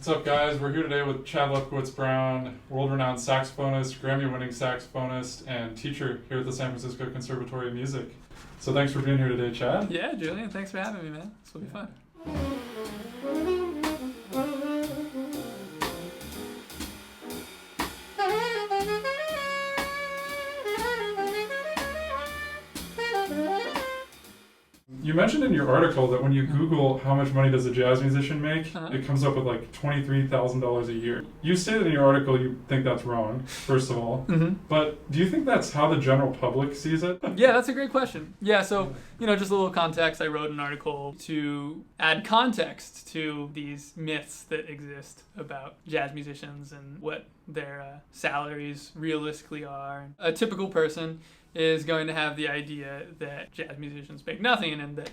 What's up, guys? We're here today with Chad Lefkowitz-Brown, world-renowned saxophonist, Grammy-winning saxophonist, and teacher here at the San Francisco Conservatory of Music. So thanks for being here today, Chad. Yeah, Julian, thanks for having me, man. This will be fun. You mentioned in your article that when you Google how much money does a jazz musician make, it comes up with like $23,000 a year. You stated in your article you think that's wrong, first of all. But do you think that's how the general public sees it? Yeah, that's a great question. Yeah, so, just a little context. I wrote an article to add context to these myths that exist about jazz musicians and what their salaries realistically are. A typical person is going to have the idea that jazz musicians make nothing and that,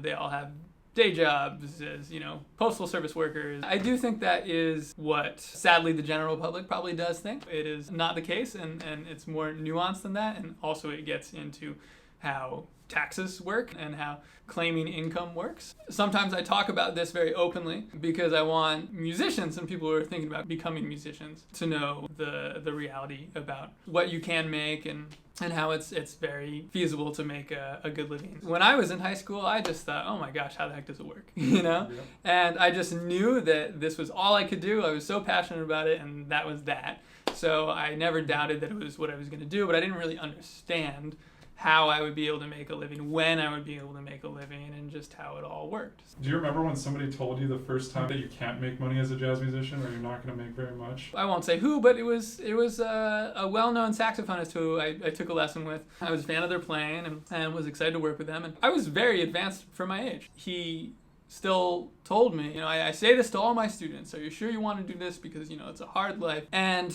they all have day jobs as, postal service workers. I do think that is what, sadly, the general public probably does think. It is not the case, and it's more nuanced than that, and also it gets into how taxes work and how claiming income works. Sometimes I talk about this very openly because I want musicians and people who are thinking about becoming musicians to know the reality about what you can make and how it's very feasible to make a good living. When I was in high school, I just thought, oh my gosh, how the heck does it work? Yeah. And I just knew that this was all I could do. I was so passionate about it, and that was that. So I never doubted that it was what I was going to do, but I didn't really understand how I would be able to make a living, when I would be able to make a living, and just how it all worked. Do you remember when somebody told you the first time that you can't make money as a jazz musician, or you're not going to make very much? I won't say who, but it was a well-known saxophonist who I took a lesson with. I was a fan of their playing and was excited to work with them, and I was very advanced for my age. He still told me, I say this to all my students, are you sure you want to do this? Because, it's a hard life. And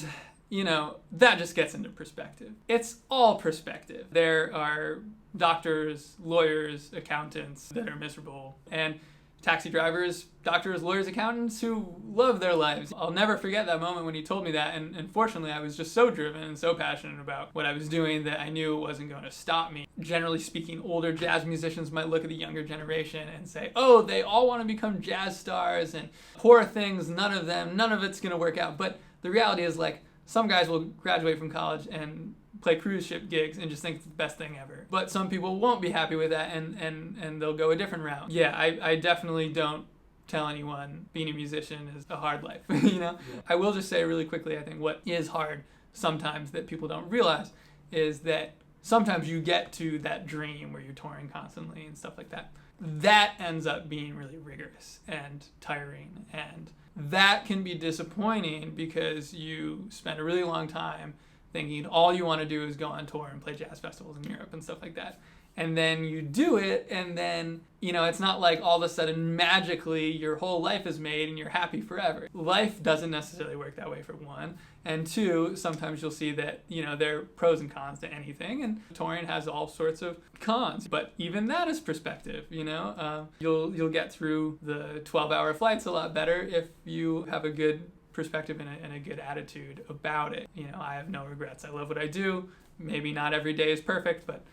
that just gets into perspective. It's all perspective. There are doctors, lawyers, accountants that are miserable, and taxi drivers, doctors, lawyers, accountants who love their lives. I'll never forget that moment when he told me that, and fortunately I was just so driven and so passionate about what I was doing that I knew it wasn't going to stop me. Generally speaking, older jazz musicians might look at the younger generation and say, oh, they all want to become jazz stars, and poor things, none of it's going to work out. But the reality is, some guys will graduate from college and play cruise ship gigs and just think it's the best thing ever. But some people won't be happy with that and they'll go a different route. Yeah, I definitely don't tell anyone being a musician is a hard life, Yeah. I will just say really quickly, I think what is hard sometimes that people don't realize is that sometimes you get to that dream where you're touring constantly and stuff like that. That ends up being really rigorous and tiring, and that can be disappointing because you spend a really long time thinking all you want to do is go on tour and play jazz festivals in Europe and stuff like that. And then you do it, and then, it's not like all of a sudden magically your whole life is made and you're happy forever. Life doesn't necessarily work that way, for one. And two, sometimes you'll see that, there are pros and cons to anything, and touring has all sorts of cons. But even that is perspective, You'll get through the 12-hour flights a lot better if you have a good perspective and a good attitude about it. I have no regrets. I love what I do. Maybe not every day is perfect, but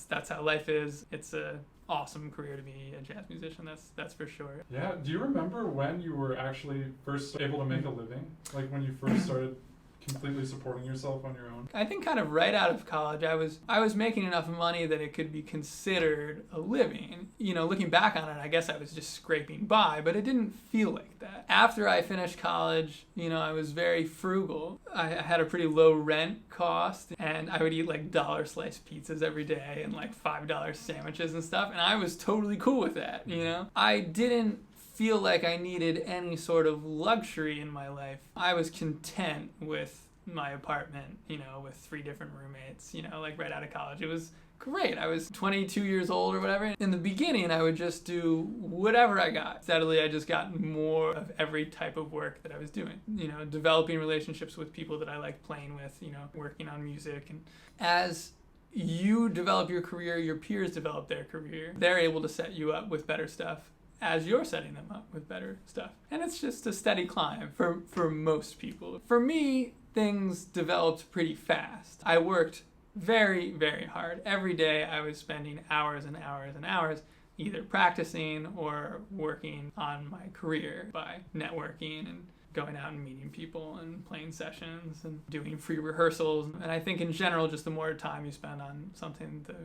that's how life is. It's a awesome career to be a jazz musician, that's for sure. Yeah, do you remember when you were actually first able to make a living? Like when you first started completely supporting yourself on your own? I think kind of right out of college, I was making enough money that it could be considered a living. Looking back on it, I guess I was just scraping by, but it didn't feel like that. After I finished college, I was very frugal. I had a pretty low rent cost, and I would eat dollar sliced pizzas every day and $5 sandwiches and stuff, and I was totally cool with that, I didn't feel like I needed any sort of luxury in my life. I was content with my apartment, with 3 different roommates, right out of college. It was great. I was 22 years old or whatever. In the beginning, I would just do whatever I got. Steadily, I just got more of every type of work that I was doing. Developing relationships with people that I liked playing with, working on music. And as you develop your career, your peers develop their career. They're able to set you up with better stuff as you're setting them up with better stuff. And it's just a steady climb for most people. For me, things developed pretty fast. I worked very, very hard. Every day I was spending hours and hours and hours either practicing or working on my career by networking and going out and meeting people and playing sessions and doing free rehearsals. And I think in general, just the more time you spend on something, the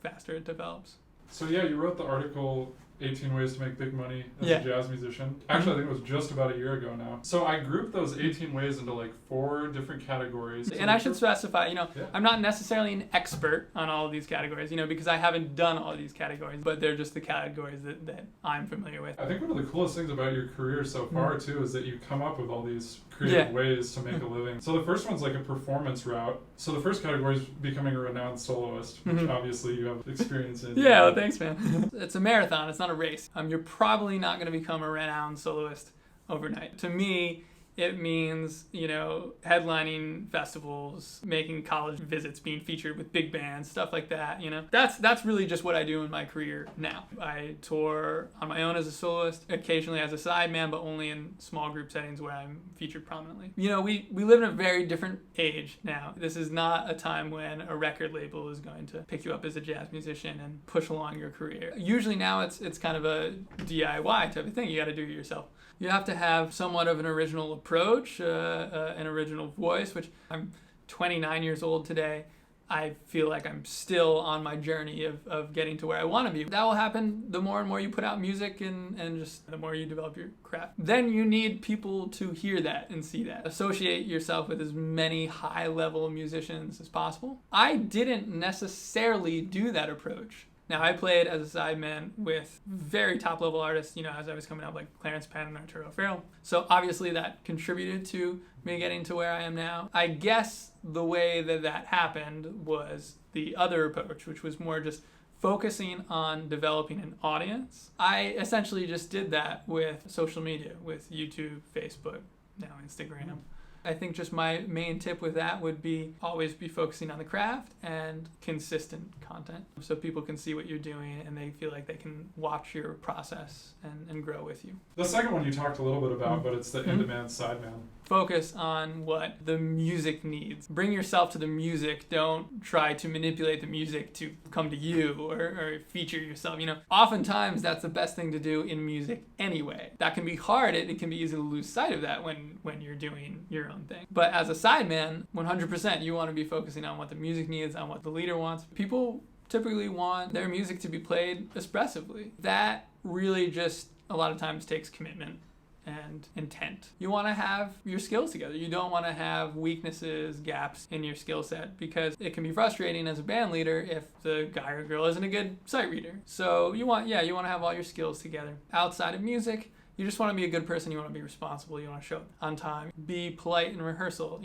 faster it develops. So yeah, you wrote the article 18 Ways to Make Big Money as a Jazz Musician. Actually, I think it was just about a year ago now. So I grouped those 18 ways into like 4 different categories. And I should specify, I'm not necessarily an expert on all of these categories, because I haven't done all of these categories, but they're just the categories that I'm familiar with. I think one of the coolest things about your career so far, too, is that you come up with all these creative ways to make a living. So the first one's like a performance route. So the first category is becoming a renowned soloist, which obviously you have experience in. Yeah, well, thanks, man. It's a marathon. It's not a race. You're probably not going to become a renowned soloist overnight. To me, it means, headlining festivals, making college visits, being featured with big bands, stuff like that, That's really just what I do in my career now. I tour on my own as a soloist, occasionally as a sideman, but only in small group settings where I'm featured prominently. We live in a very different age now. This is not a time when a record label is going to pick you up as a jazz musician and push along your career. Usually now it's kind of a DIY type of thing. You got to do it yourself. You have to have somewhat of an original approach, an original voice, which I'm 29 years old today. I feel like I'm still on my journey of getting to where I want to be. That will happen the more and more you put out music and just the more you develop your craft. Then you need people to hear that and see that. Associate yourself with as many high-level musicians as possible. I didn't necessarily do that approach. Now, I played as a sideman with very top-level artists, as I was coming up, like Clarence Penn and Arturo Farrell. So obviously that contributed to me getting to where I am now. I guess the way that happened was the other approach, which was more just focusing on developing an audience. I essentially just did that with social media, with YouTube, Facebook, now Instagram. I think just my main tip with that would be always be focusing on the craft and consistent content so people can see what you're doing and they feel like they can watch your process and grow with you. The second one you talked a little bit about, but it's the in-demand sideman. Focus on what the music needs. Bring yourself to the music. Don't try to manipulate the music to come to you or feature yourself. Oftentimes that's the best thing to do in music anyway. That can be hard. It can be easy to lose sight of that when you're doing your own thing. But as a sideman, 100% you want to be focusing on what the music needs, on what the leader wants. People typically want their music to be played expressively. That really just a lot of times takes commitment and intent. You want to have your skills together. You don't want to have weaknesses, gaps in your skill set, because it can be frustrating as a band leader if the guy or girl isn't a good sight reader. So you want to have all your skills together. Outside of music, you just want to be a good person. You want to be responsible. You want to show up on time. Be polite in rehearsal.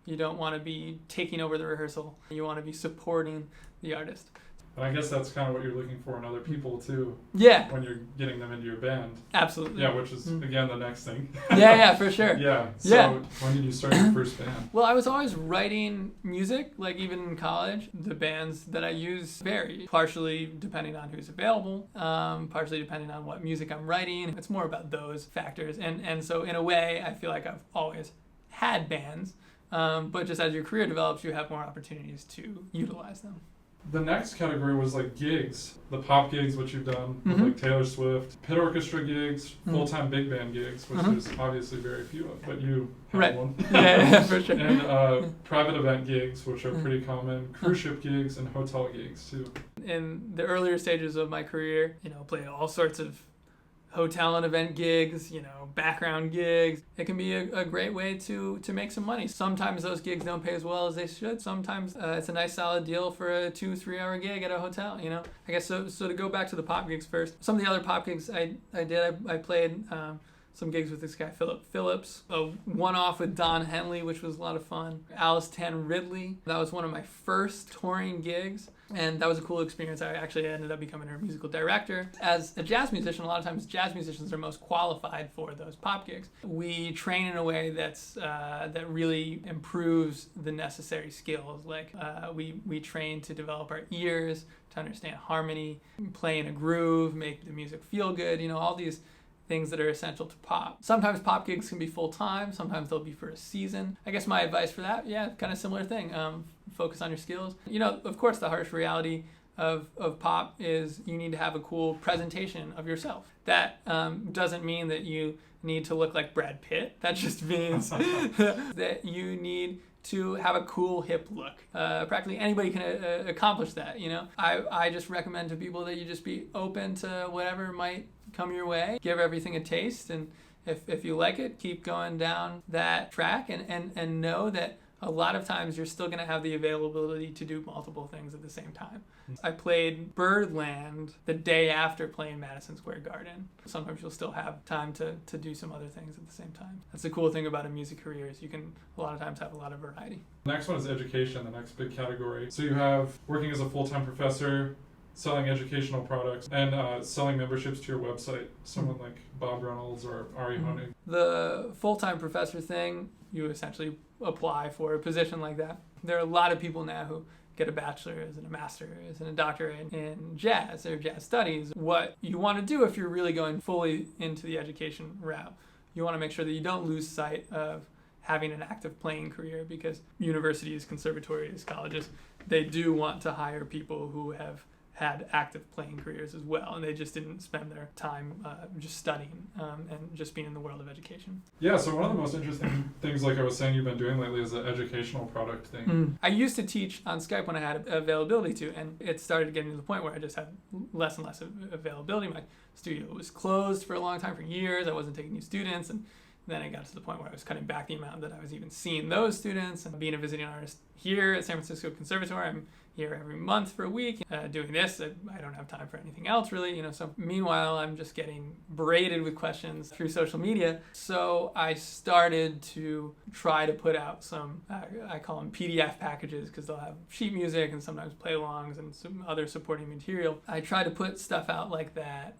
You don't want to be taking over the rehearsal. You want to be supporting the artist. And I guess that's kind of what you're looking for in other people too. Yeah. When you're getting them into your band. Absolutely. Yeah, which is again the next thing. Yeah, for sure. Yeah. So when did you start your first band? Well, I was always writing music, like even in college. The bands that I use vary, partially depending on who's available, partially depending on what music I'm writing. It's more about those factors. And so in a way, I feel like I've always had bands, but just as your career develops, you have more opportunities to utilize them. The next category was like gigs, the pop gigs, which you've done, with like Taylor Swift, pit orchestra gigs, full-time big band gigs, which there's obviously very few of, but you have one. Yeah, for sure. And private event gigs, which are pretty common, cruise ship gigs, and hotel gigs too. In the earlier stages of my career, played all sorts of hotel and event gigs, background gigs. It can be a great way to make some money. Sometimes those gigs don't pay as well as they should. Sometimes it's a nice solid deal for a 2-3 hour gig at a hotel, I guess so to go back to the pop gigs first. Some of the other pop gigs I played some gigs with this guy, Philip Phillips. A one-off with Don Henley, which was a lot of fun. Alice Tan Ridley. That was one of my first touring gigs. And that was a cool experience. I actually ended up becoming her musical director. As a jazz musician, a lot of times jazz musicians are most qualified for those pop gigs. We train in a way that really improves the necessary skills. Like we train to develop our ears, to understand harmony, play in a groove, make the music feel good. All these things that are essential to pop. Sometimes pop gigs can be full-time. Sometimes they'll be for a season. I guess my advice for that, kind of similar thing. Focus on your skills. Of course, the harsh reality of pop is you need to have a cool presentation of yourself. That doesn't mean that you need to look like Brad Pitt. That just means that you need to have a cool, hip look. Practically anybody can accomplish that, you know? I just recommend to people that you just be open to whatever might come your way. Give everything a taste, and if you like it, keep going down that track, and know that a lot of times you're still going to have the availability to do multiple things at the same time. I played Birdland the day after playing Madison Square Garden. Sometimes you'll still have time to do some other things at the same time. That's the cool thing about a music career is you can a lot of times have a lot of variety. The next one is education, the next big category. So you have working as a full-time professor, selling educational products, and selling memberships to your website. Someone like Bob Reynolds or Ari Honig. The full-time professor thing, you essentially apply for a position like that. There are a lot of people now who get a bachelor's and a master's and a doctorate in jazz or jazz studies. What you want to do if you're really going fully into the education route, you want to make sure that you don't lose sight of having an active playing career, because universities, conservatories, colleges, they do want to hire people who have had active playing careers as well, and they just didn't spend their time just studying and just being in the world of education. Yeah, so one of the most interesting things, like I was saying, you've been doing lately is the educational product thing. I used to teach on Skype when I had availability to, and it started getting to the point where I just had less and less availability. My studio was closed for a long time, for years. I wasn't taking new students, and then it got to the point where I was cutting back the amount that I was even seeing those students. And being a visiting artist here at San Francisco Conservatory, I'm here every month for a week doing this. I don't have time for anything else really, you know. So meanwhile, I'm just getting berated with questions through social media. So I started to try to put out some, I call them PDF packages, because they'll have sheet music and sometimes play-alongs and some other supporting material. I try to put stuff out like that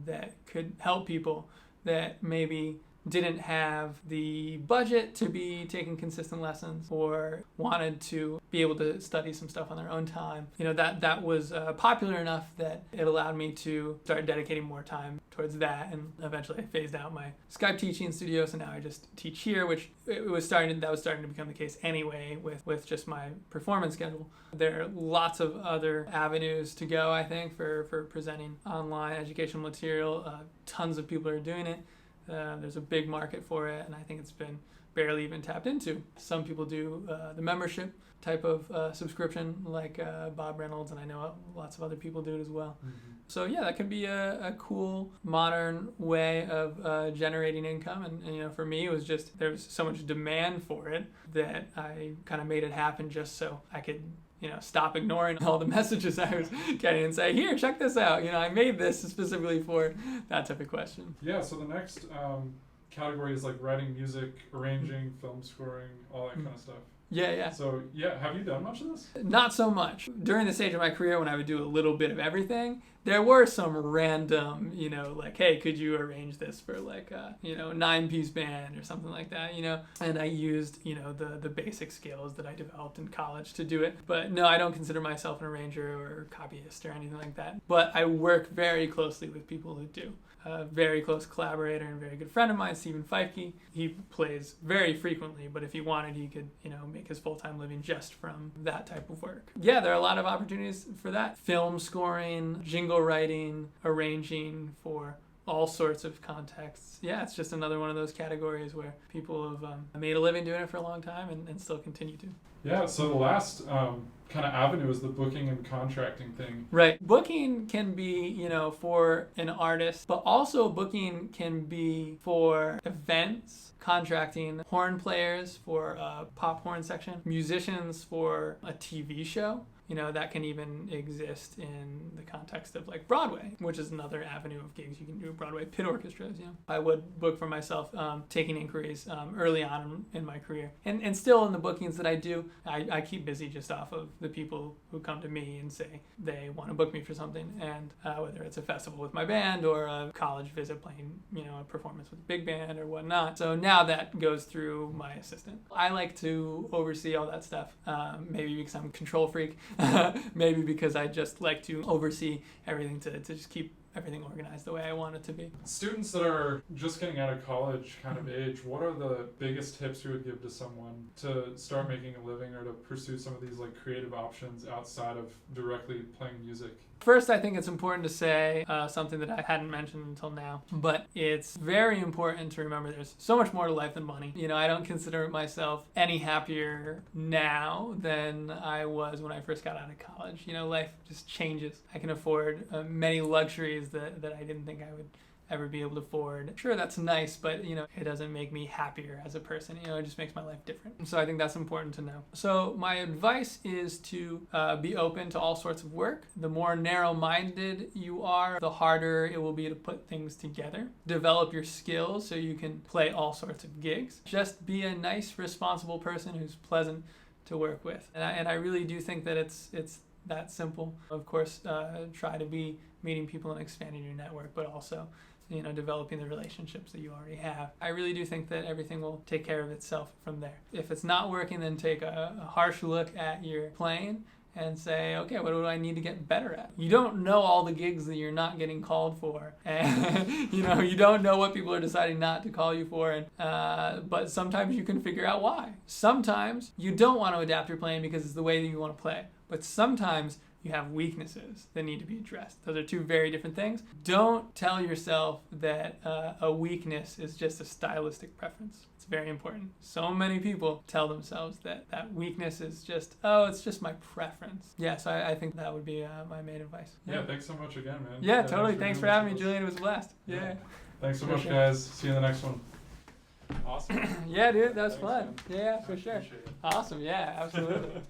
that could help people that maybe didn't have the budget to be taking consistent lessons or wanted to be able to study some stuff on their own time. You know, that was popular enough that it allowed me to start dedicating more time towards that, and eventually I phased out my Skype teaching studio, so now I just teach here, which that was starting to become the case anyway with just my performance schedule. There are lots of other avenues to go, I think, for presenting online educational material. Tons of people are doing it. There's a big market for it, and I think it's been barely even tapped into. Some people do the membership type of subscription, like Bob Reynolds, and I know lots of other people do it as well. So yeah, that could be a cool modern way of generating income. And you know, for me, it was just there was so much demand for it that I kind of made it happen just so I could, you know, stop ignoring all the messages I was getting and say, here, check this out. You know, I made this specifically for that type of question. Yeah, so the next category is like writing music, arranging, film scoring, all that kind of stuff. Yeah. So, yeah, have you done much of this? Not so much. During the stage of my career when I would do a little bit of everything, there were some random, you know, like, hey, could you arrange this for like a, you know, 9-piece band or something like that, you know? And I used, you know, the basic skills that I developed in college to do it. But no, I don't consider myself an arranger or copyist or anything like that. But I work very closely with people who do. A very close collaborator and very good friend of mine, Stephen Feifke. He plays very frequently, but if he wanted, he could, you know, make his full-time living just from that type of work. Yeah, there are a lot of opportunities for that. Film scoring, jingle writing, arranging for all sorts of contexts. Yeah, it's just another one of those categories where people have made a living doing it for a long time and still continue to. Yeah, so the last kind of avenue is the booking and contracting thing. Right. Booking can be, you know, for an artist, but also booking can be for events, contracting horn players for a pop horn section, musicians for a TV show. You know, that can even exist in the context of like Broadway, which is another avenue of gigs you can do. Broadway pit orchestras, you know. I would book for myself, taking inquiries early on in my career. And still in the bookings that I do, I keep busy just off of the people who come to me and say they want to book me for something. And whether it's a festival with my band or a college visit playing, you know, a performance with a big band or whatnot. So now that goes through my assistant. I like to oversee all that stuff, maybe because I'm a control freak. Maybe because I just like to oversee everything to just keep everything organized the way I want it to be. Students that are just getting out of college kind of age, what are the biggest tips you would give to someone to start making a living or to pursue some of these like creative options outside of directly playing music? First, I think it's important to say something that I hadn't mentioned until now, but it's very important to remember there's so much more to life than money. You know, I don't consider myself any happier now than I was when I first got out of college. You know, life just changes. I can afford many luxuries that I didn't think I would ever be able to afford. Sure, that's nice, but you know, it doesn't make me happier as a person. You know, it just makes my life different. So I think that's important to know. So my advice is to be open to all sorts of work. The more narrow-minded you are, the harder it will be to put things together. Develop your skills so you can play all sorts of gigs. Just be a nice, responsible person who's pleasant to work with. And I really do think that it's that simple. Of course, try to be meeting people and expanding your network, but also, you know, developing the relationships that you already have. I really do think that everything will take care of itself from there. If it's not working, then take a harsh look at your playing and say, okay, what do I need to get better at? You don't know all the gigs that you're not getting called for, and you know, you don't know what people are deciding not to call you for, and but sometimes you can figure out why. Sometimes you don't want to adapt your playing because it's the way that you want to play, but sometimes you have weaknesses that need to be addressed. Those are two very different things. Don't tell yourself that a weakness is just a stylistic preference. It's very important. So many people tell themselves that weakness is just, oh, it's just my preference. Yeah, so I think that would be my main advice. Yeah, thanks so much again, man. Yeah, totally. Thanks for having me, Julian. It was a blast. Yeah. Thanks so much, guys. See you in the next one. Awesome. Yeah, dude, that was fun. Man. Yeah, for sure. Awesome. Yeah, absolutely.